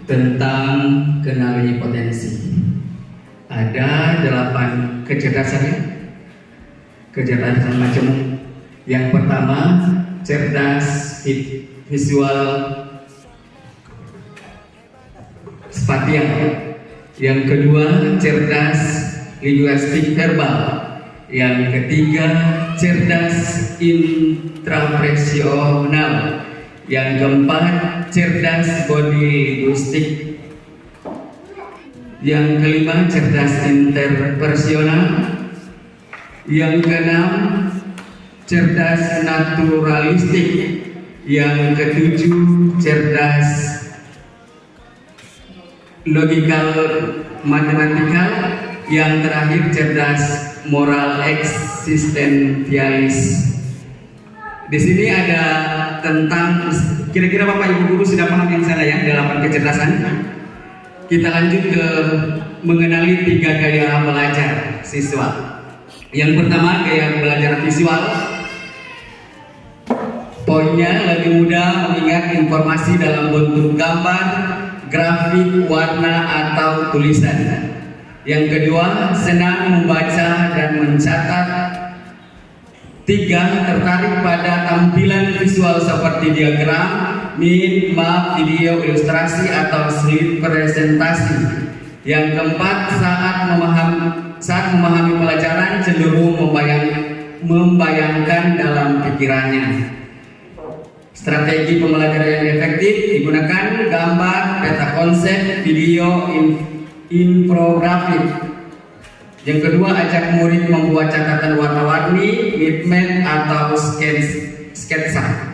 tentang kenali potensi. Ada 8 kecerdasannya. Kecerdasan macam yang pertama cerdas visual spatial, yang kedua cerdas linguistik verbal, yang ketiga cerdas intrapersonal, yang keempat cerdas body linguistik, yang kelima cerdas interpersonal, yang keenam cerdas naturalistik, yang ketujuh cerdas logikal matematikal, yang terakhir cerdas moral eksistensialis. Di sini ada tentang, kira-kira Bapak Ibu guru sudah paham yang sana ya, 8 kecerdasan. Kita lanjut ke mengenali 3 gaya belajar siswa. Yang pertama gaya belajar visual. Poinnya lebih mudah mengingat informasi dalam bentuk gambar, grafik, warna atau tulisan. Yang kedua senang membaca dan mencatat. 3 tertarik pada tampilan visual seperti diagram, meme, map, video, ilustrasi atau slide presentasi. Yang keempat saat memahami pelajaran cenderung membayangkan dalam pikirannya. Strategi pembelajaran yang efektif digunakan gambar, peta konsep, video, infografik. Yang kedua, ajak murid membuat catatan warna-warni, bitmap atau sketsa.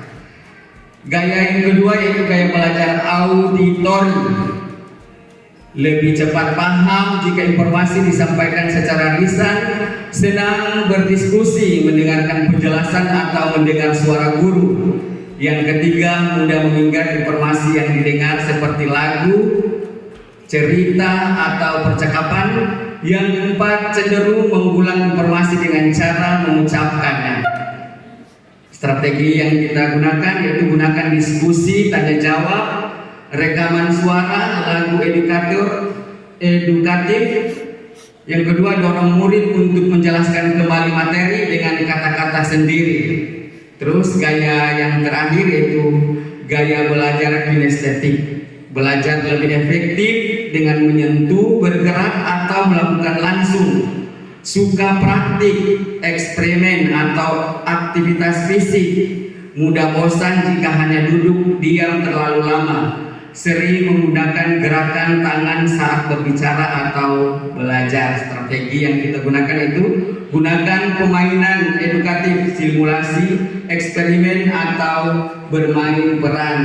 Gaya yang kedua yaitu gaya belajar auditori. Lebih cepat paham jika informasi disampaikan secara lisan, senang berdiskusi, mendengarkan penjelasan atau mendengar suara guru. Yang ketiga, mudah mengingat informasi yang didengar seperti lagu, cerita atau percakapan. Yang keempat, cenderung mengulang informasi dengan cara mengucapkannya. Strategi yang kita gunakan yaitu gunakan diskusi, tanya jawab, rekaman suara, lagu edukatif. Yang kedua, dorong murid untuk menjelaskan kembali materi dengan kata-kata sendiri. Terus gaya yang terakhir yaitu gaya belajar kinestetik. Belajar lebih efektif dengan menyentuh, bergerak atau melakukan langsung. Suka praktik, eksperimen atau aktivitas fisik. Mudah bosan jika hanya duduk diam terlalu lama. Sering menggunakan gerakan tangan saat berbicara atau belajar. Strategi yang kita gunakan itu gunakan permainan edukatif, simulasi, eksperimen atau bermain peran.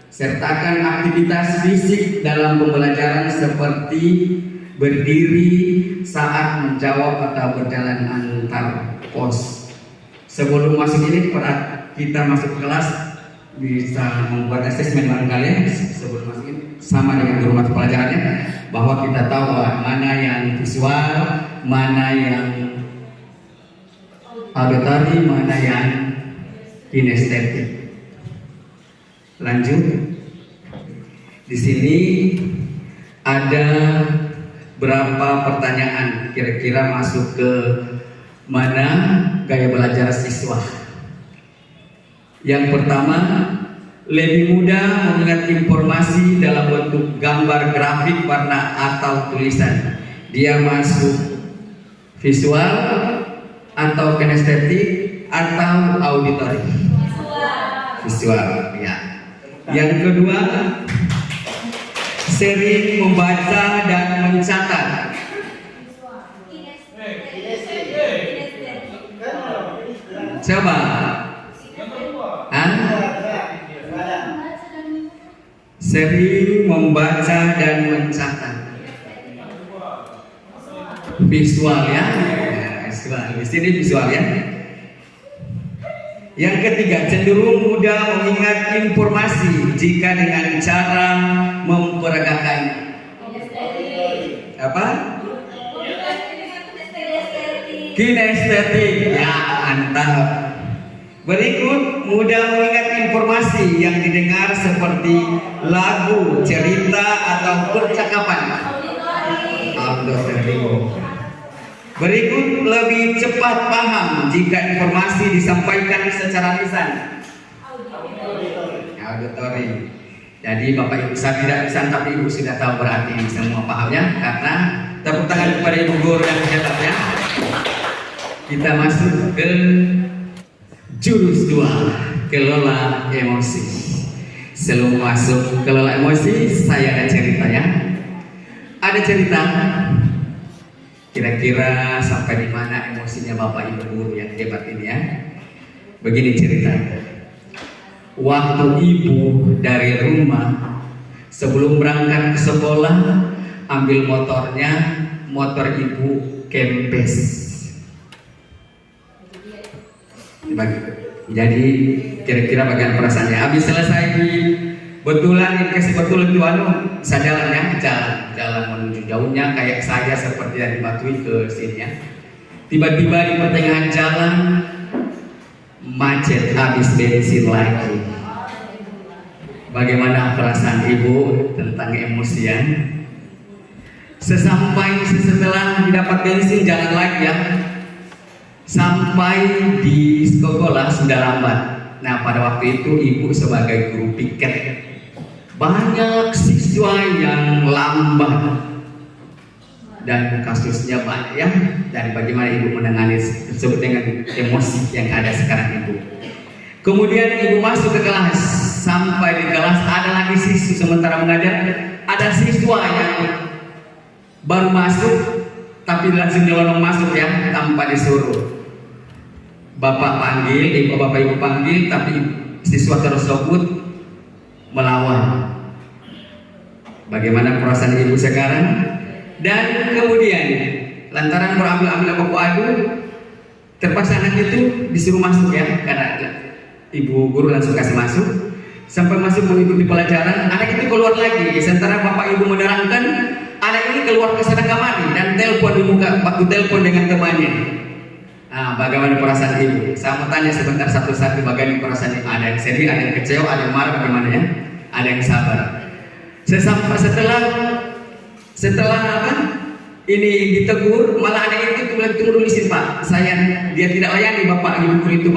Sertakan aktivitas fisik dalam pembelajaran seperti berdiri saat menjawab atau berjalan antar pos. Sebelum masuk ini, kita masuk kelas bisa membuat asesmen barangkali. Sebelum masuk ini sama dengan guru mata pelajarannya, bahwa kita tahu mana yang visual, mana yang auditori, mana yang kinestetik. Lanjut. Di sini ada berapa pertanyaan kira-kira masuk ke mana gaya belajar siswa. Yang pertama, lebih mudah mengingat informasi dalam bentuk gambar, grafik, warna atau tulisan. Dia masuk visual atau kinestetik atau auditori. Visual, ya. Yang kedua, sering membaca dan mencatat. Coba. Sering membaca dan mencatat. Visual ya. Visual. Di sini visual ya. Yang ketiga, cenderung mudah mengingat informasi jika dengan cara memperagakan. Apa? Kinestetik. Ya, mantap. Berikut mudah mengingat informasi yang didengar seperti lagu, cerita, atau percakapan. Berikut lebih cepat paham jika informasi disampaikan secara lisan. Auditory. Jadi Bapak Ibu, saya tidak lisan tapi Ibu sudah tahu berarti ini semua pahamnya, karena tepuk tangan kepada Ibu Guru yang hebatnya. Kita masuk ke jurus 2, kelola emosi. Sebelum masuk kelola emosi, saya ada cerita ya. Ada cerita. Kira-kira sampai di mana emosinya Bapak Ibu Guru yang hebat ini ya. Begini cerita. Waktu ibu dari rumah sebelum berangkat ke sekolah, ambil motornya, motor ibu kempes. Jadi kira-kira bagian perasaannya. Habis selesai betulan dikasih betul itu saya jalan ya, jalan menuju jauhnya kayak saya seperti yang dibatui ke sini ya. Tiba-tiba di pertengahan jalan macet, habis bensin lagi. Bagaimana perasaan ibu tentang emosian? Setelah didapat bensin jalan lagi ya. Sampai di sekolah sudah lambat. Nah pada waktu itu ibu sebagai guru piket, banyak siswa yang lambat dan kasusnya banyak ya. Dan bagaimana ibu menangani tersebut dengan emosi yang ada sekarang ibu. Kemudian ibu masuk ke kelas. Sampai di kelas ada lagi siswa sementara mengajar, ada siswa yang baru masuk tapi langsung nyelonong masuk ya tanpa disuruh. Bapak panggil, bapak ibu panggil, tapi siswa tersebut melawan. Bagaimana perasaan ibu sekarang? Dan kemudian lantaran berambil-ambil baku adu, terpaksa anak itu disuruh masuk ya, karena ibu guru langsung kasih masuk. Sampai masuk mengikuti pelajaran, anak itu keluar lagi. Sementara bapak ibu menerangkan, anak ini keluar ke sana kamar dan telepon di muka, waktu telepon dengan temannya. Nah, bagaimana perasaan ibu? Saya mau tanya sebentar satu-satu bagaimana perasaan ibu. Ada yang sedih, ada yang kecewa, ada yang marah, bagaimana ya? Ada yang sabar. Setelah apa? Ini ditegur, malah anak itu bilang tunggu dulu sih Pak. Dia tidak layani bapak ibu guru itu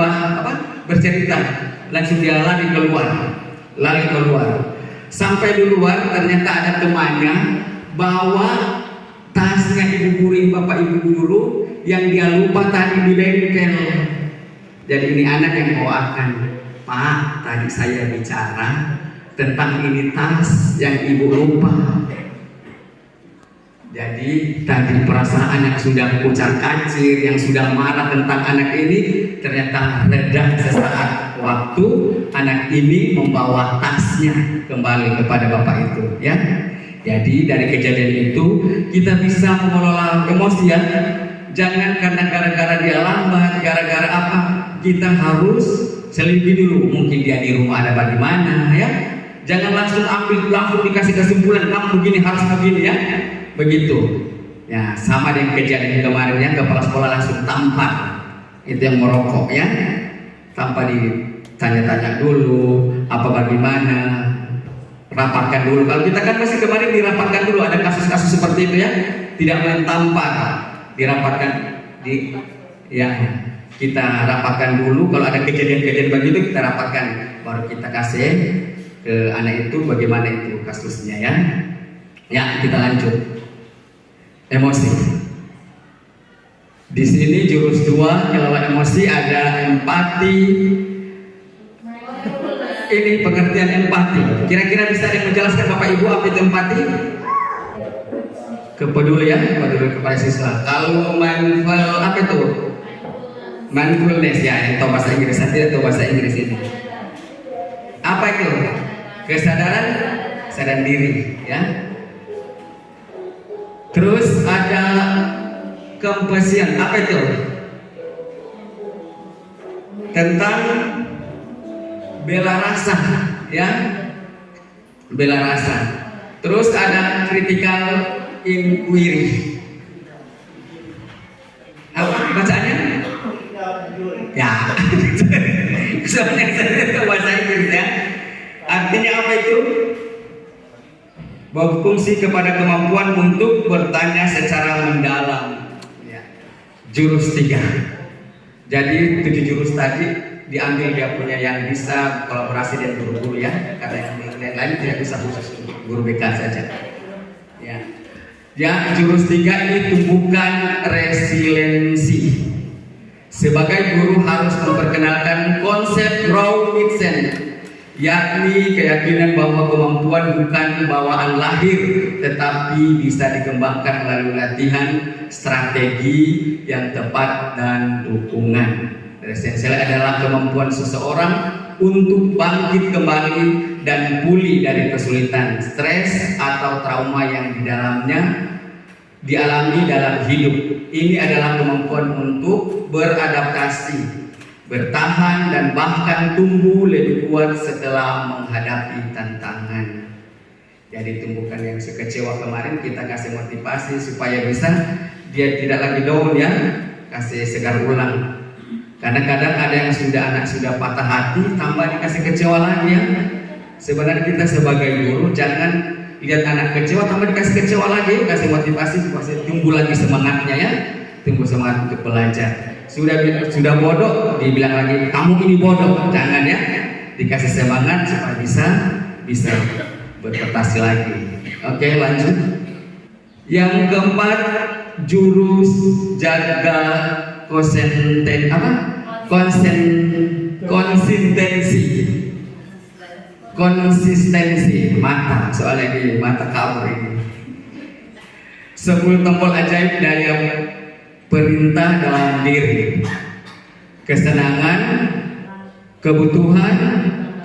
bercerita. Langsung dia lari keluar. Sampai di luar ternyata ada temannya bawa tasnya ibu guru, bapak ibu guru yang dia lupa tadi di bengkel. Jadi ini anak yang bawakan, Pak, tadi saya bicara tentang ini tas yang ibu lupa. Jadi tadi perasaan yang sudah kucar-kacir, yang sudah marah tentang anak ini ternyata reda sesaat waktu anak ini membawa tasnya kembali kepada bapak itu ya. Jadi dari kejadian itu kita bisa mengelola emosi ya. Jangan karena gara-gara dia lambat, gara-gara apa, kita harus selidiki dulu. Mungkin dia di rumah ada bagaimana ya. Jangan langsung dikasih kesimpulan kamu begini harus begini ya. Begitu ya, sama dengan kejadian kemarin ya, kepala sekolah langsung tampar itu yang merokok ya, tanpa ditanya-tanya dulu apa bagaimana, rapatkan dulu. Kalau kita kan masih kemarin dirapatkan dulu, ada kasus-kasus seperti itu ya, tidak main tampar, dirapatkan kita rapatkan dulu. Kalau ada kejadian-kejadian begitu kita rapatkan, baru kita kasih ke anak itu bagaimana itu kasusnya ya. Ya, kita lanjut. Emosi. Di sini jurus 2 kelola emosi, ada empati. Ini pengertian empati. Kira-kira bisa ada yang menjelaskan Bapak Ibu apa itu empati? Kepedulian, peduli kepada siswa. Kalau mindful apa itu? Mindfulness ya, yang tahu bahasa Inggris saja atau bahasa Inggris ini. Apa itu? Kesadaran diri ya. Terus ada compassion, apa itu? Tentang bela rasa, ya, bela rasa. Terus ada critical inquiry. Apa bacaannya? Ya, Soalnya saya itu bahasa Inggris ya. Artinya apa itu? Berfungsi kepada kemampuan untuk bertanya secara mendalam. Ya. Jurus 3. Jadi 7 jurus tadi diambil dia punya yang bisa kolaborasi dengan guru-guru ya. Karena yang lain tidak bisa khusus guru BK saja. Ya. Ya, jurus 3 ini tumbuhkan resiliensi. Sebagai guru harus memperkenalkan konsep growth mindset, yakni keyakinan bahwa kemampuan bukan bawaan lahir, tetapi bisa dikembangkan melalui latihan, strategi yang tepat dan dukungan. Esensial adalah kemampuan seseorang untuk bangkit kembali dan pulih dari kesulitan, stres atau trauma yang di dalamnya dialami dalam hidup. Ini adalah kemampuan untuk beradaptasi, bertahan, dan bahkan tumbuh lebih kuat setelah menghadapi tantangan. Jadi tumbuhkan yang sekecewa kemarin, kita kasih motivasi supaya bisa dia tidak lagi down ya, kasih segar ulang. Karena kadang ada yang anak sudah patah hati, tambah dikasih kecewa lagi ya. Sebenarnya kita sebagai guru jangan lihat anak kecewa tambah dikasih kecewa lagi, kasih motivasi supaya tumbuh lagi semangatnya ya, tumbuh semangat untuk belajar. Sudah bodoh dibilang lagi kamu ini bodoh, jangan ya, dikasih semangat supaya bisa berprestasi lagi. Oke, lanjut. Yang keempat, jurus jaga konsistensi mata, soalnya di mata kabur ini. 10 tombol ajaib daya perintah dalam diri: kesenangan, kebutuhan,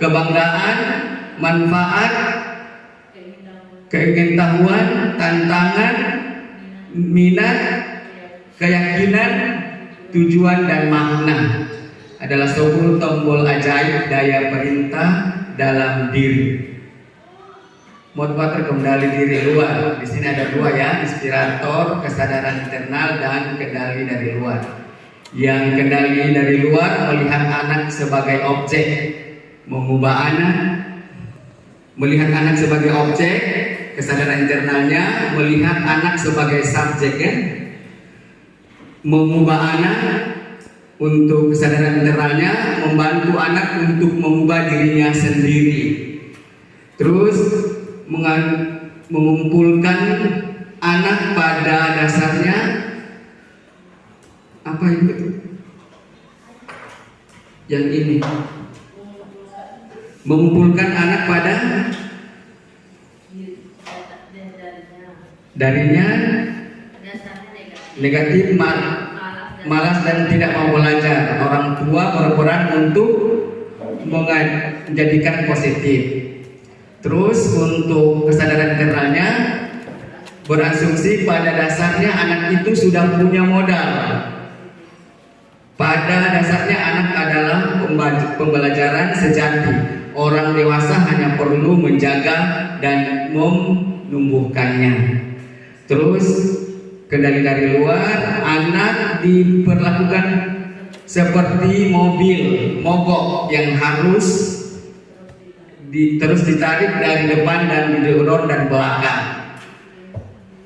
kebanggaan, manfaat, keingintahuan, tantangan, minat, keyakinan, tujuan, dan makna adalah 10 tombol ajaib daya perintah dalam diri. Motivator kendali diri luar. Di sini ada 2 ya, inspirator, kesadaran internal, dan kendali dari luar. Yang kendali dari luar melihat anak sebagai objek, mengubah anak, melihat anak sebagai objek. Kesadaran internalnya melihat anak sebagai subjek ya, mengubah anak. Untuk kesadaran internalnya membantu anak untuk mengubah dirinya sendiri. Terus mengumpulkan anak pada dasarnya apa itu? Yang ini mengumpulkan anak pada darinya negatif, malas dan tidak mau belajar. Orang tua berperan untuk menjadikan positif. Terus untuk kesadaran internalnya berasumsi pada dasarnya anak itu sudah punya modal. Pada dasarnya anak adalah pembelajaran sejati. Orang dewasa hanya perlu menjaga dan menumbuhkannya. Terus kendali dari luar, anak diperlakukan seperti mobil mogok yang harus terus ditarik dari depan dan didorong dan belakang.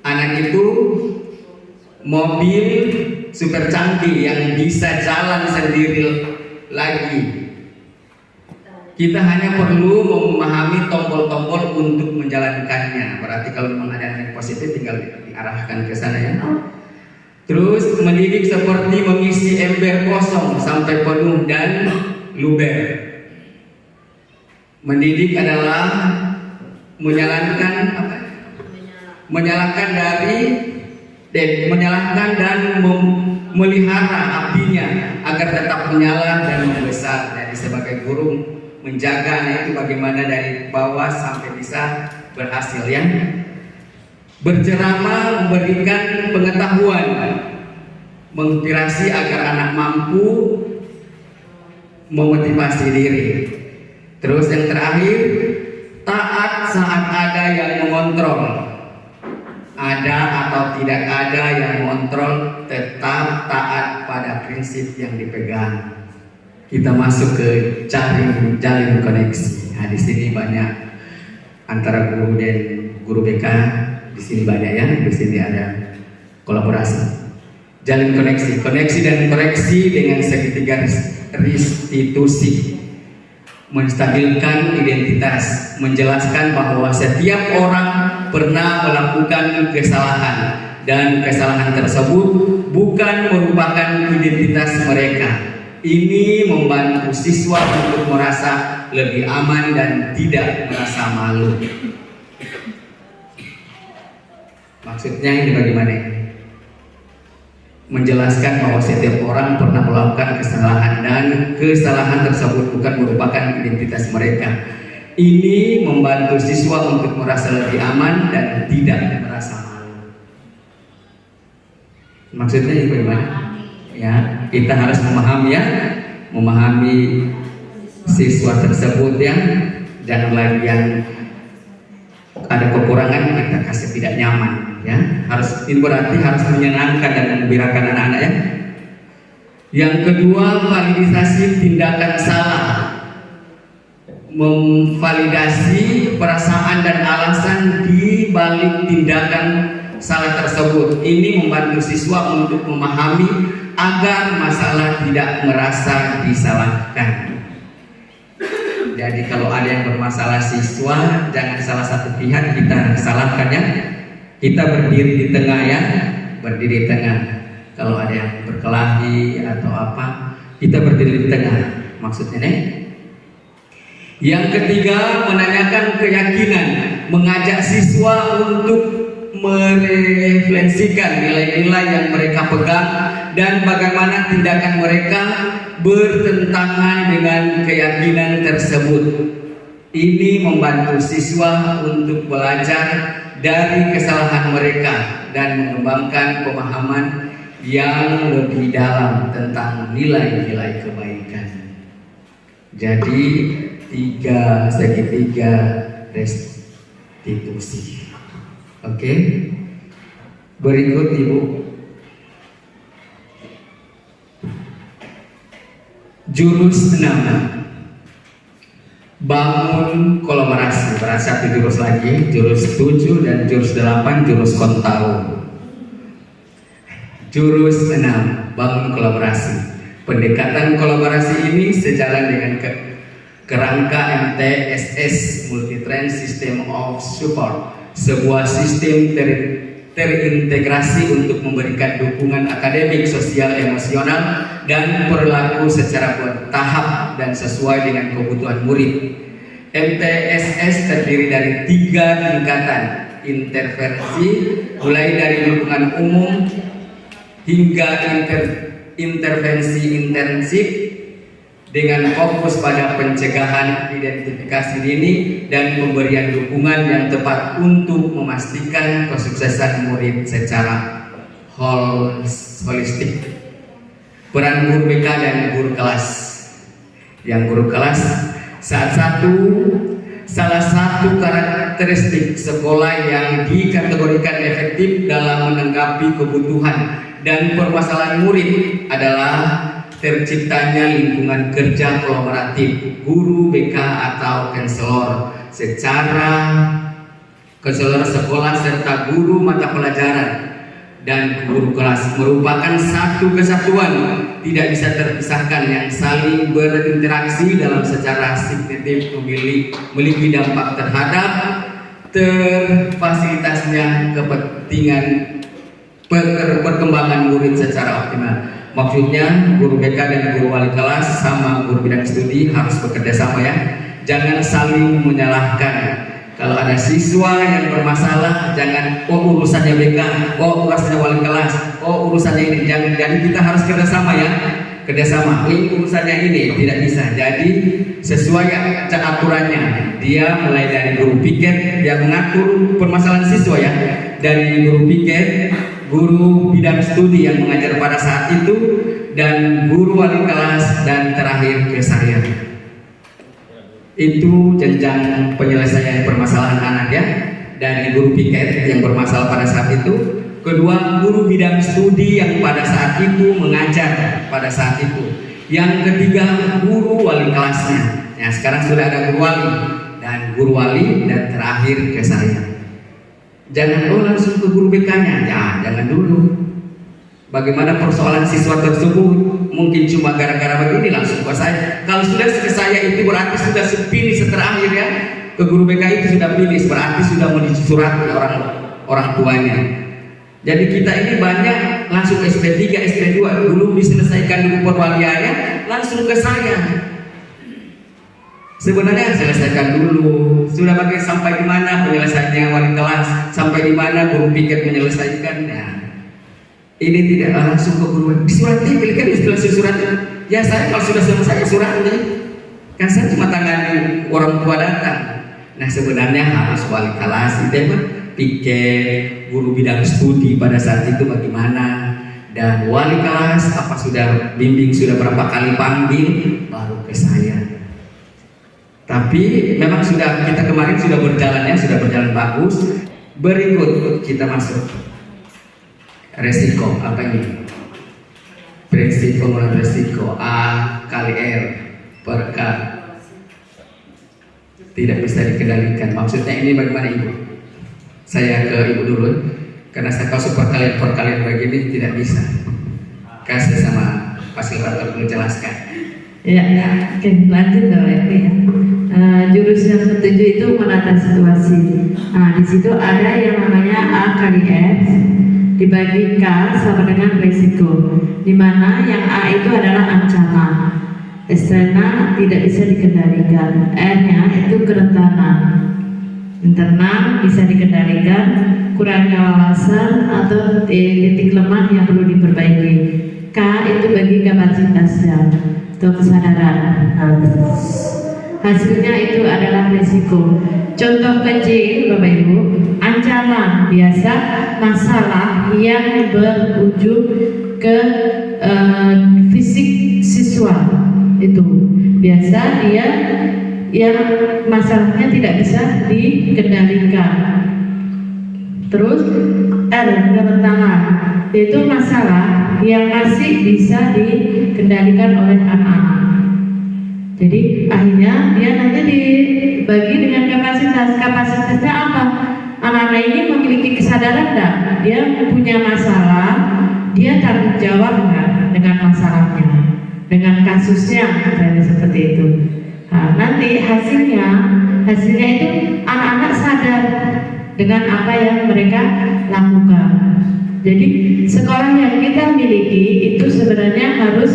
Anak itu mobil super canggih yang bisa jalan sendiri lagi. Kita hanya perlu memahami tombol-tombol untuk menjalankannya. Berarti kalau memang ada yang positif tinggal diarahkan ke sana ya. Terus mendidik seperti mengisi ember kosong sampai penuh dan luber. Mendidik adalah menyalakan dan memelihara apinya agar tetap menyala dan membesar. Jadi sebagai guru menjaganya itu bagaimana dari bawah sampai bisa berhasil ya. Berceramah, memberikan pengetahuan, menginspirasi agar anak mampu memotivasi diri. Terus yang terakhir, taat saat ada yang mengontrol. Ada atau tidak ada yang mengontrol, tetap taat pada prinsip yang dipegang. kita masuk ke jalin koneksi. Nah, di sini banyak antara guru dan guru BK, di sini banyak ya, di sini ada kolaborasi. Jalin koneksi dan koreksi dengan segitiga restitusi, menstabilkan identitas, menjelaskan bahwa setiap orang pernah melakukan kesalahan dan kesalahan tersebut bukan merupakan identitas mereka. Ini membantu siswa untuk merasa lebih aman dan tidak merasa malu. Maksudnya ini bagaimana? Menjelaskan bahwa setiap orang pernah melakukan kesalahan dan kesalahan tersebut bukan merupakan identitas mereka. Ini membantu siswa untuk merasa lebih aman dan tidak merasa malu. Maksudnya ini bagaimana? Ya, kita harus memahami siswa tersebut ya. Jangan lagi yang ada kekurangan kita kasih tidak nyaman. Ya, ini berarti harus menyenangkan dan menggembirakan anak-anak ya. Yang kedua, validasi tindakan salah. Memvalidasi perasaan dan alasan di balik tindakan salah tersebut. Ini membantu siswa untuk memahami agar masalah tidak merasa disalahkan. Jadi kalau ada yang bermasalah siswa, jangan salah satu pihak kita salahkan ya. Kita berdiri di tengah ya, berdiri di tengah. Kalau ada yang berkelahi atau apa, kita berdiri di tengah. Maksudnya nih. Yang ketiga, menanyakan keyakinan, mengajak siswa untuk merefleksikan nilai-nilai yang mereka pegang dan bagaimana tindakan mereka bertentangan dengan keyakinan tersebut. Ini membantu siswa untuk belajar dari kesalahan mereka dan mengembangkan pemahaman yang lebih dalam tentang nilai-nilai kebaikan. Jadi segitiga restitusi. Oke. Berikut Ibu. Jurus 6. Bangun kolaborasi. Berasa 1 jurus lagi, jurus 7 dan jurus 8, jurus kontau. Jurus 6, bangun kolaborasi. Pendekatan kolaborasi ini sejalan dengan kerangka MTSS, Multi-Trend System of Support, sebuah sistem terintegrasi untuk memberikan dukungan akademik, sosial, emosional, dan perilaku secara bertahap dan sesuai dengan kebutuhan murid. MTSS terdiri dari 3 tingkatan intervensi, mulai dari dukungan umum hingga intervensi intensif dengan fokus pada pencegahan, identifikasi dini, dan pemberian dukungan yang tepat untuk memastikan kesuksesan murid secara holistik. Peran guru BK dan guru kelas. Yang guru kelas, salah satu karakteristik sekolah yang dikategorikan efektif dalam menanggapi kebutuhan dan permasalahan murid adalah terciptanya lingkungan kerja kolaboratif guru BK atau konselor sekolah serta guru mata pelajaran dan guru kelas merupakan satu kesatuan tidak bisa terpisahkan yang saling berinteraksi dalam secara signifikan memiliki dampak terhadap terfasilitasnya kepentingan perkembangan murid secara optimal. Maksudnya guru BK dan guru wali kelas sama guru bidang studi harus bekerja sama ya. Jangan saling menyalahkan. Kalau ada siswa yang bermasalah, jangan urusannya BK, urusannya wali kelas, urusannya ini. Jangan. Jadi kita harus kerjasama ya. Kerjasama. Ini urusannya ini tidak bisa. Jadi sesuai aturannya. Dia mulai dari guru piket yang mengatur permasalahan siswa ya. Dari guru piket, guru bidang studi yang mengajar pada saat itu, dan guru wali kelas, dan terakhir ke saya. Itu jenjang penyelesaian permasalahan anak ya. Dari guru piket yang bermasalah pada saat itu, kedua guru bidang studi yang pada saat itu mengajar pada saat itu, Yang ketiga, guru wali kelasnya. Ya, sekarang sudah ada guru wali dan terakhir ke saya. Jangan langsung ke guru BK-nya, ya, jangan dulu. Bagaimana persoalan siswa tersebut, mungkin cuma gara-gara begini langsung ke saya. Kalau sudah ke saya itu berarti sudah pilih terakhir ya. Ke guru BK itu sudah pilih, berarti sudah mau disurati orang tuanya. Jadi kita ini banyak langsung SP3, SP2, dulu diselesaikan dulu perwaliannya, langsung ke saya. Sebenarnya selesaikan dulu. Sudah pakai sampai di mana penyelesaiannya wali kelas, sampai di mana guru piket menyelesaikannya. Ini tidak langsung ke guru. Disurati, kan istilah surat. Ya saya kalau sudah selesai surati. Kan saya cuma tangani orang tua datang. Nah sebenarnya harus wali kelas itu mah piket, guru bidang studi pada saat itu bagaimana, dan wali kelas apa sudah bimbing sudah berapa kali panggil baru ke saya. Tapi memang kita kemarin sudah berjalan bagus. Berikut kita masuk resiko apa ini? Prinsip pengurangan resiko A kali R per K tidak bisa dikendalikan. Maksudnya ini bagaimana Ibu? Saya ke Ibu dulu karena saya tahu perkalian begini tidak bisa. Kasih sama fasilitator dulu jelaskan. Ya, oke, lanjut Bapak Ibu ya. Jurus yang ketujuh itu menata situasi. Nah, di situ ada yang namanya A kali S dibagi K sama dengan resiko, di mana yang A itu adalah ancaman, eksternal tidak bisa dikendalikan, R-nya itu kerentanan, internal bisa dikendalikan, kurangnya wawasan atau titik lemah yang perlu diperbaiki. K itu bagi kapasitasnya atau kesadaran. Hasilnya itu adalah risiko. Contoh kecil Bapak Ibu, ancaman biasa masalah yang berujung ke fisik siswa itu biasa dia yang masalahnya tidak bisa dikendalikan. Terus kerentanan yaitu masalah yang masih bisa dikendalikan oleh anak-anak. Jadi akhirnya dia nanti dibagi dengan kapasitasnya apa? Anak-anak ini memiliki kesadaran enggak? Dia punya masalah, dia tanggung jawab enggak dengan masalahnya, dengan kasusnya, misalnya seperti itu. Nah, nanti hasilnya itu anak-anak sadar dengan apa yang mereka lakukan. Jadi sekolah yang kita miliki itu sebenarnya harus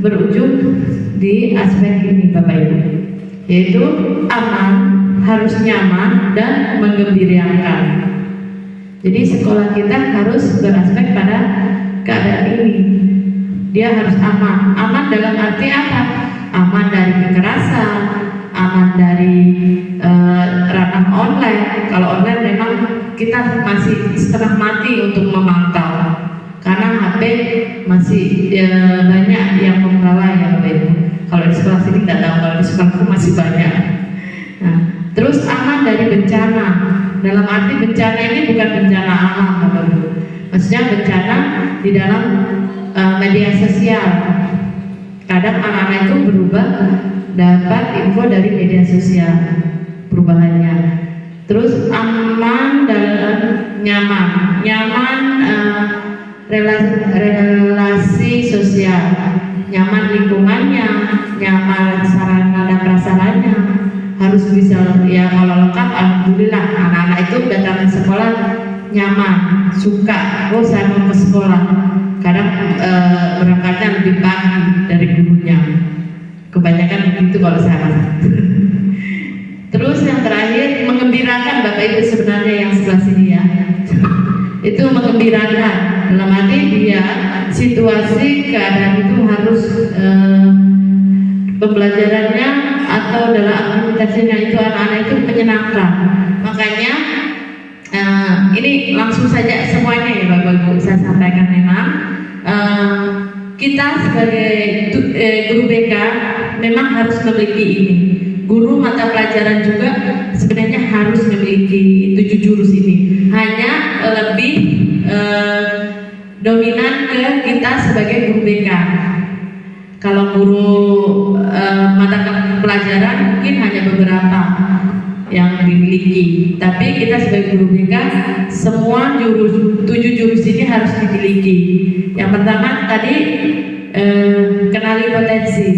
berujung di aspek ini Bapak Ibu, yaitu aman, harus nyaman dan menggembirakan. Jadi sekolah kita harus beraspek pada keadaan ini. Dia harus aman. Aman dalam arti apa? Aman dari kekerasan, aman dari ranah online. Kalau online memang kita masih setengah mati untuk memantau, karena HP masih banyak yang membawa ya Bapak Ibu. Kalau di sekolah sini tidak tahu, kalau di sekolahku masih banyak. Nah, terus aman dari bencana. Dalam arti bencana ini bukan bencana alam Bapak Ibu. Maksudnya bencana di dalam media sosial. Kadang anak-anak itu berubah dapat info dari media sosial perubahannya. Terus aman dan nyaman relasi sosial, nyaman lingkungannya, nyaman sarana dan prasarannya, harus bisa ya. Kalau lengkap alhamdulillah, anak-anak itu datang ke sekolah nyaman, suka, oh saya mau ke sekolah. Kadang berangkatnya lebih pagi dari gurunya, kebanyakan begitu kalau saya rasa. Terus yang terakhir mengembirakan Bapak Ibu, sebenarnya yang sebelah sini ya itu mengembirakan dalam arti dia situasi keadaan itu harus pembelajarannya atau dalam aktivitasnya itu anak-anak itu menyenangkan. Makanya ini langsung saja semuanya ya Bapak Ibu saya sampaikan. Memang kita sebagai guru BK memang harus memiliki ini. Guru mata pelajaran juga sebenarnya harus memiliki 7 jurus ini. Hanya lebih dominan ke kita sebagai guru BK. Kalau guru mata pelajaran mungkin hanya beberapa yang dimiliki, tapi kita sebagai guru BK semua 7 jurus ini harus dimiliki. Yang pertama tadi kenali potensi.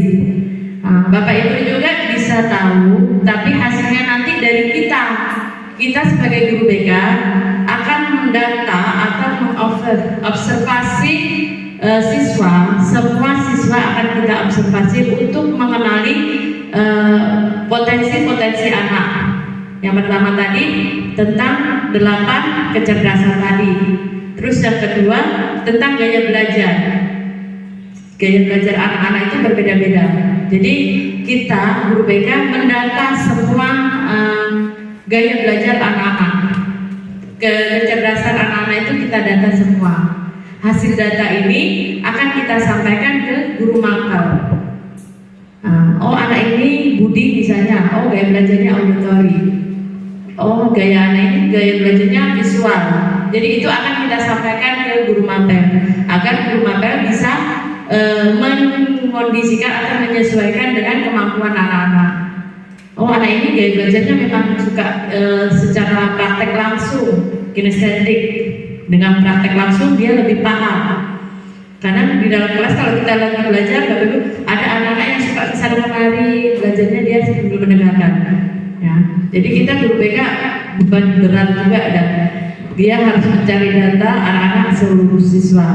Bapak Ibu juga bisa tahu, tapi hasilnya nanti dari kita. Kita sebagai guru BK akan mendata atau mengobservasi siswa. Semua siswa akan kita observasi untuk mengenali potensi-potensi anak. Yang pertama tadi tentang 8 kecerdasan tadi. Terus yang kedua tentang gaya belajar. Gaya belajar anak-anak itu berbeda-beda. Jadi kita guru BK mendata semua gaya belajar anak-anak. Kecerdasan anak-anak itu kita data semua. Hasil data ini akan kita sampaikan ke guru mapel. Oh anak ini budi misalnya, oh gaya belajarnya auditory. Oh gaya anak ini gaya belajarnya visual. Jadi itu akan kita sampaikan ke guru mapel agar guru mapel bisa mengkondisikan atau menyesuaikan dengan kemampuan anak-anak. Oh anak ini gaya belajarnya memang suka secara praktek langsung, kinestetik. Dengan praktek langsung dia lebih paham. Karena di dalam kelas kalau kita lagi belajar, Bapak Ibu, ada anak-anak yang suka kesana kemari, belajarnya dia sambil mendengarkan. Ya, jadi kita guru BK beban berat juga ada. Dia harus mencari data anak-anak seluruh siswa.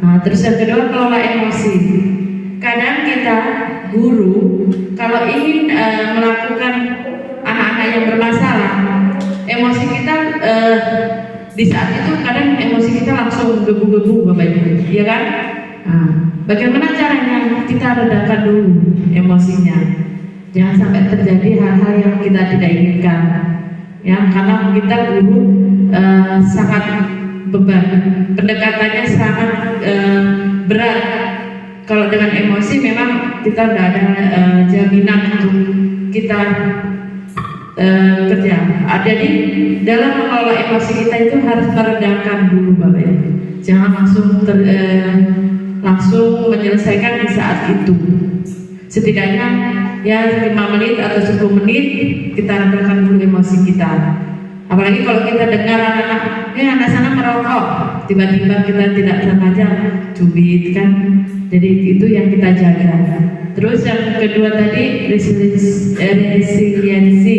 Nah, terus yang kedua kelola emosi. Kadang kita guru kalau ingin melakukan anak-anak yang bermasalah, emosi kita di saat itu kadang emosi kita langsung gebu-gebu, Bapak Ibu, ya kan? Nah, bagaimana caranya? Kita redakan dulu emosinya. Jangan sampai terjadi hal-hal yang kita tidak inginkan. Ya, karena kita guru sangat beban, pendekatannya sangat berat. Kalau dengan emosi memang kita tidak ada jaminan untuk kita kerja. Jadi dalam mengelola emosi kita itu harus meredakan dulu, Bapak Ibu. Jangan langsung menyelesaikan di saat itu. Setidaknya ya 5 menit atau 10 menit kita redakan dulu emosi kita. Apalagi kalau kita dengar anak sana merokok, tiba-tiba kita tidak sengaja cubit kan. Jadi itu yang kita jaga. Terus yang kedua tadi resiliensi,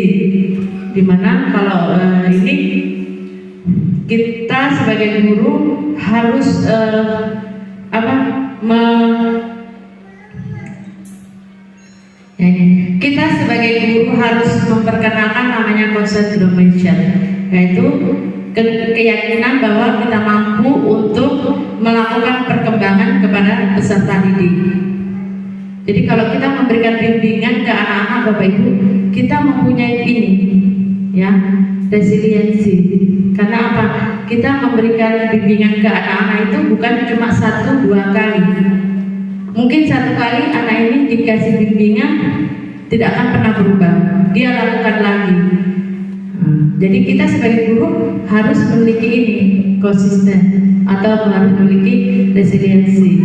dimana kalau ini kita sebagai guru harus kita sebagai guru harus memperkenalkan namanya consideration, yaitu keyakinan bahwa kita mampu untuk melakukan perkembangan kepada peserta didik. Jadi kalau kita memberikan bimbingan ke anak-anak, Bapak Ibu, kita mempunyai ini, ya, resiliensi. Karena apa? Kita memberikan bimbingan ke anak-anak itu bukan cuma 1-2 kali. Mungkin 1 kali anak ini dikasih bimbingan tidak akan pernah berubah. Dia lakukan lagi. Jadi kita sebagai guru harus memiliki ini, konsisten, atau harus memiliki resiliensi,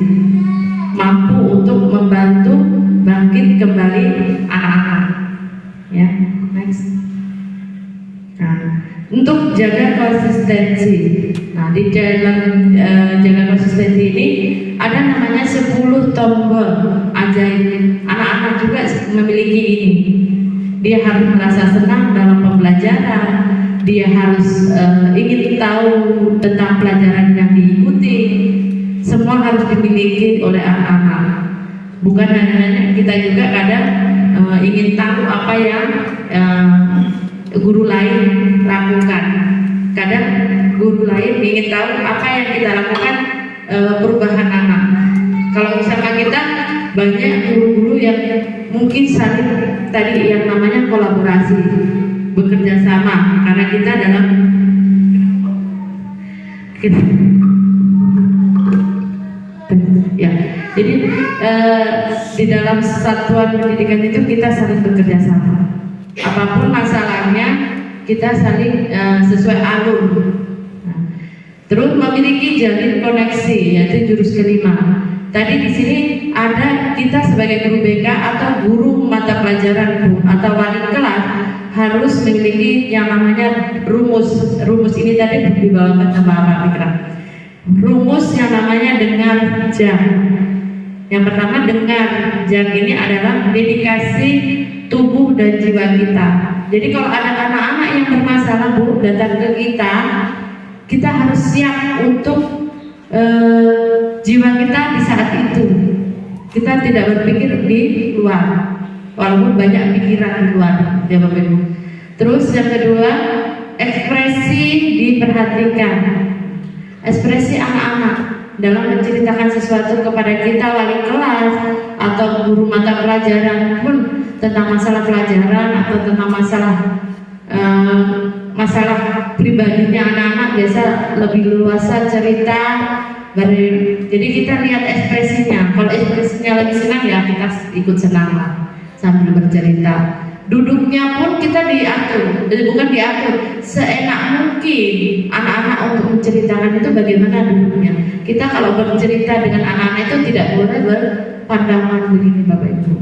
mampu untuk membantu bangkit kembali anak-anak. Ya, next. Nah, untuk jaga konsistensi. Nah, di dalam jaga konsistensi ini ada namanya 10 tombol ajaib. Anak-anak juga memiliki ini. Dia harus merasa senang dalam pembelajaran. Dia harus ingin tahu tentang pelajaran yang diikuti. Semua harus dimiliki oleh anak-anak. Bukan hanya kita juga kadang ingin tahu apa yang guru lain lakukan. Kadang guru lain ingin tahu apa yang kita lakukan perubahan anak. Kalau misalkan kita banyak guru-guru yang mungkin saling tadi yang namanya kolaborasi, bekerja sama, karena kita dalam ya, jadi di dalam satuan pendidikan itu kita saling bekerja sama. Apapun masalahnya kita saling sesuai alur. Nah, terus memiliki jalin koneksi, yaitu jurus kelima. Tadi di sini ada kita sebagai guru BK atau guru mata pelajaran atau wali kelas harus memiliki yang namanya rumus. Rumus ini tadi dibawakan sama Pak Fikra. Rumus yang namanya dengar jam. Yang pertama, dengar jam ini adalah dedikasi tubuh dan jiwa kita. Jadi kalau ada anak-anak yang bermasalah, Bu, datang ke kita harus siap untuk jiwa kita di saat itu. Kita tidak berpikir di luar, walaupun banyak pikiran di luar, ya Bapak Ibu. Terus yang kedua, ekspresi diperhatikan. Ekspresi anak-anak dalam menceritakan sesuatu kepada kita wali kelas atau guru mata pelajaran pun tentang masalah pelajaran atau tentang masalah pribadinya anak-anak biasa lebih luasa cerita. Jadi kita lihat ekspresinya. Kalau ekspresinya lagi senang ya kita ikut senang lah sambil bercerita. Duduknya pun kita diatur, bukan diatur, seenak mungkin anak-anak untuk menceritakan itu bagaimana duduknya. Kita kalau bercerita dengan anak-anak itu tidak boleh berpandangan begini Bapak Ibu,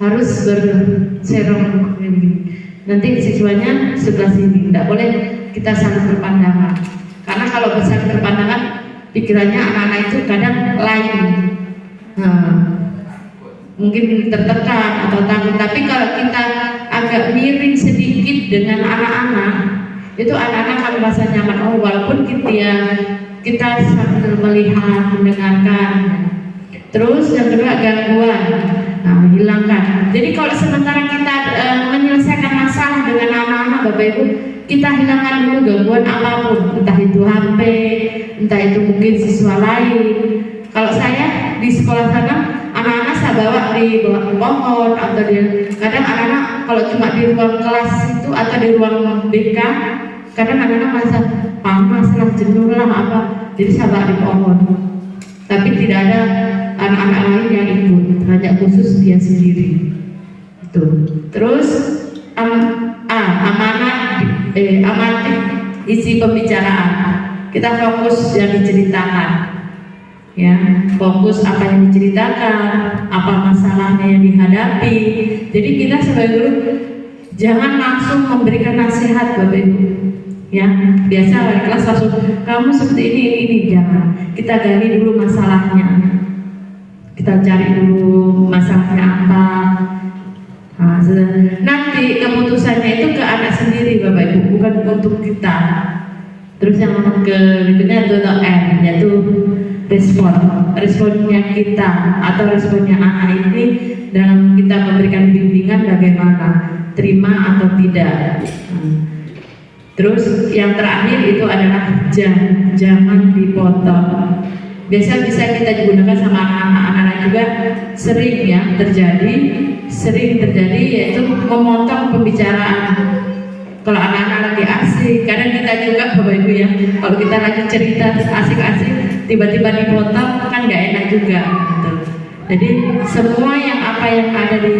harus berserong begini. Nanti siswanya sebelah sini, tidak boleh kita saling berpandangan. Karena kalau saling berpandangan, pikirannya anak-anak itu kadang lain. Mungkin tertekan atau takut, tapi kalau kita agak miring sedikit dengan anak-anak, itu anak-anak akan merasa nyaman. Walaupun kita sambil melihat, mendengarkan. Terus yang kedua, gangguan, hilangkan. Jadi kalau sementara kita menyelesaikan masalah dengan anak-anak Bapak Ibu, kita hilangkan dulu gangguan apapun, entah itu HP, entah itu mungkin siswa lain. Kalau saya di sekolah sana, anak-anak saya bawa di bawah pohon atau kadang anak-anak kalau cuma di ruang kelas itu atau di ruang BK, kadang anak-anak merasa panas lah, jenuh lah apa, jadi saya bawa di pohon. Tapi tidak ada anak-anak lain yang ikut, hanya khusus dia sendiri. Itu. Terus amati isi pembicaraan. Kita fokus yang diceritakan. Ya, fokus apa yang diceritakan, apa masalahnya yang dihadapi. Jadi kita sebagai guru jangan langsung memberikan nasihat Bapak Ibu. Ya, biasa wali kelas langsung kamu seperti ini, jangan. Kita gali dulu masalahnya. Kita cari dulu masalahnya apa. Nanti keputusannya itu ke anak sendiri Bapak Ibu, bukan untuk kita. Terus yang berikutnya itu R, yaitu responnya kita atau responnya anak ini dalam kita memberikan bimbingan bagaimana, terima atau tidak. Terus yang terakhir itu adalah jangan dipotong. Biasa bisa kita gunakan sama anak-anak juga, sering terjadi yaitu memotong pembicaraan. Kalau anak-anak lagi asik, kadang kita juga Bapak Ibu ya, kalau kita lagi cerita asik-asik, tiba-tiba dipotong kan nggak enak juga gitu. Jadi semua yang ada di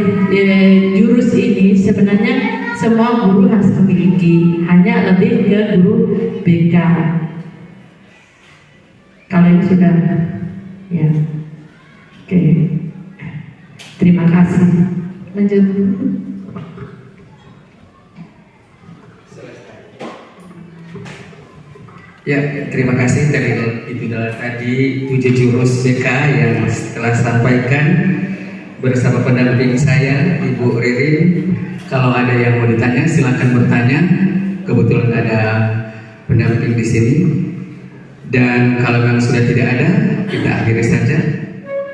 jurus ini sebenarnya semua guru harus memiliki, hanya lebih ke guru BK. Kalian sudah ya, oke. Terima kasih. Lanjut. Ya, terima kasih dari Ibu tadi 7 jurus BK yang telah sampaikan bersama pendamping saya Ibu Ririn. Kalau ada yang mau ditanya silakan bertanya. Kebetulan ada pendamping di sini. Dan kalau memang sudah tidak ada, kita akhiri saja.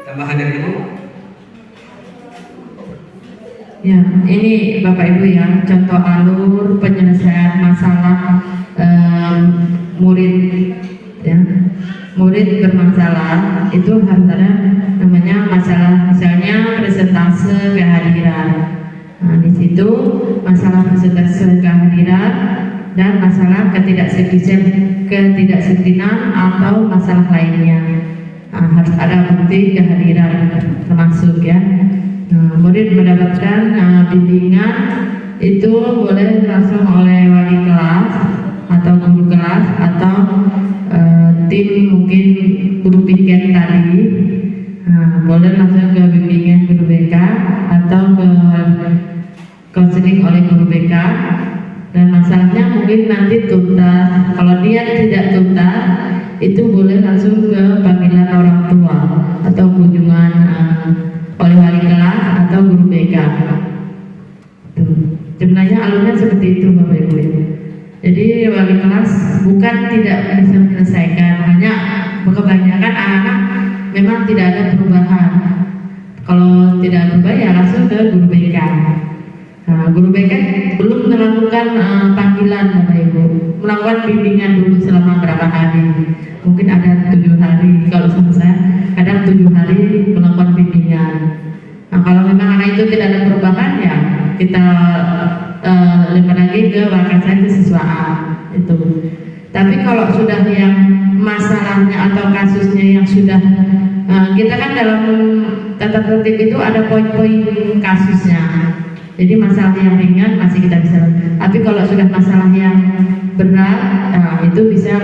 Tambahan dari Ibu? Ya, ini Bapak Ibu ya, contoh alur penyelesaian masalah murid bermasalah itu harus ada namanya masalah, misalnya persentase kehadiran. Nah, di situ masalah persentase kehadiran dan masalah ketidakdisiplinan atau masalah lainnya. Nah, harus ada bukti kehadiran termasuk ya. Nah, murid mendapatkan bimbingan itu boleh langsung oleh wali kelas atau guru kelas atau tim mungkin guru piket tadi. Nah, boleh langsung ke bimbingan guru BK atau ke konseling oleh guru BK. Dan masalahnya mungkin nanti tuntas. Kalau dia tidak tuntas, itu boleh langsung ke panggilan orang tua atau kunjungan oleh wali kelas atau guru BK. Sebenarnya alurnya seperti itu Bapak Ibu. Jadi wali kelas bukan tidak bisa menyelesaikan, hanya kebanyakan anak-anak memang tidak ada perubahan. Kalau tidak berubah ya langsung ke guru BK. Guru BK belum melakukan panggilan Bapak Ibu, melakukan bimbingan dulu selama berapa hari. Mungkin ada 7 hari, kalau selesai kadang 7 hari melakukan bimbingan. Kalau memang anak itu tidak ada perubahan ya kita lempar lagi ke wakasai kesiswaan itu. Tapi kalau sudah yang masalahnya atau kasusnya yang sudah kita kan dalam tata tertib itu ada poin-poin kasusnya. Jadi masalah yang ringan masih kita bisa. Tapi kalau sudah masalah yang berat, itu bisa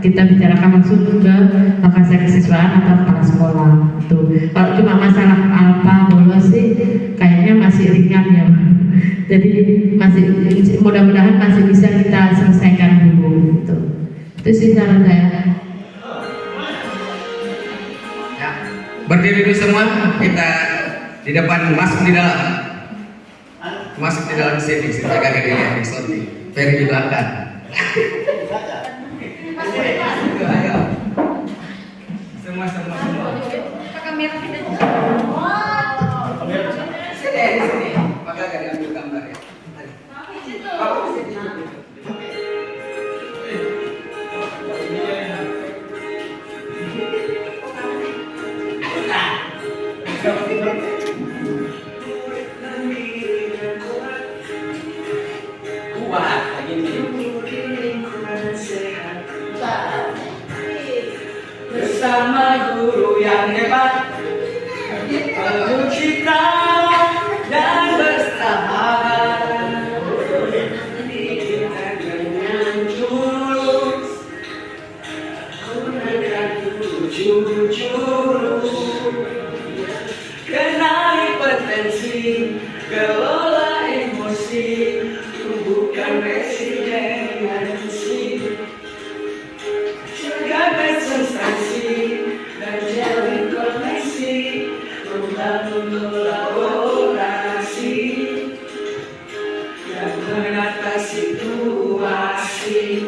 kita bicarakan langsung ke wakasai kesiswaan atau kepala sekolah. Tuh. Kalau cuma masalah alfa bolos sih kayaknya masih ringan ya. Jadi masih mudah-mudahan masih bisa kita selesaikan dulu. Gitu. Itu sih saran saya. Ya. Berdiri dulu semua, kita di depan masuk di dalam. Masuk di dalam sini, jaga diri di sini. Ferry di belakang. Ayo. Semua. Kamera kita. Sini. Maka akan diambil gambar ya. Bersama guru yang hebat, penuh cinta dan bersahabat, kita dengan tulus gunakan 7 jurus, kenali potensi, kelola emosi, tumbuhkan resiliensi, jaga sensasi dan jalin koneksi, membangun kolaborasi dan menata situasi.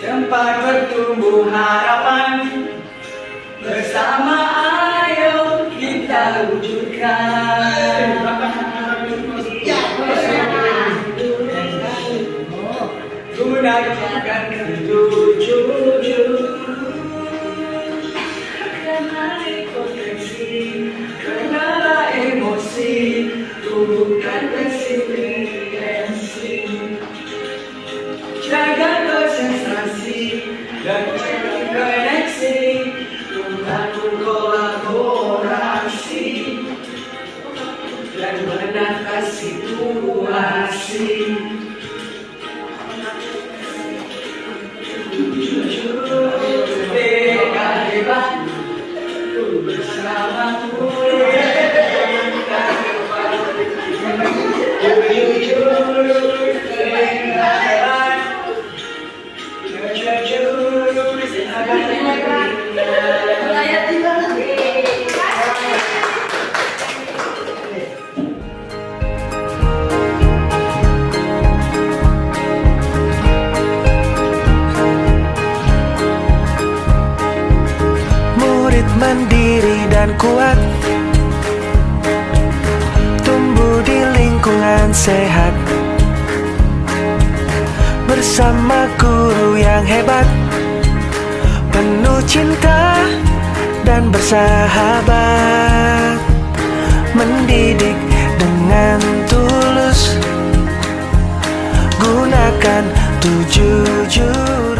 Tempat bertumbuh harapan, bersama ayo kita wujudkan. Gunakan jujur, kenali potensi, kenala emosi, tumbuhkan resiliensi, jaga konsentrasi dan koneksi, membangun kolaborasi dan menata situasi. Beka hebat bersama guru mandiri dan kuat, tumbuh di lingkungan sehat, bersama guru yang hebat, penuh cinta dan bersahabat, mendidik dengan tulus, gunakan 7 jurus.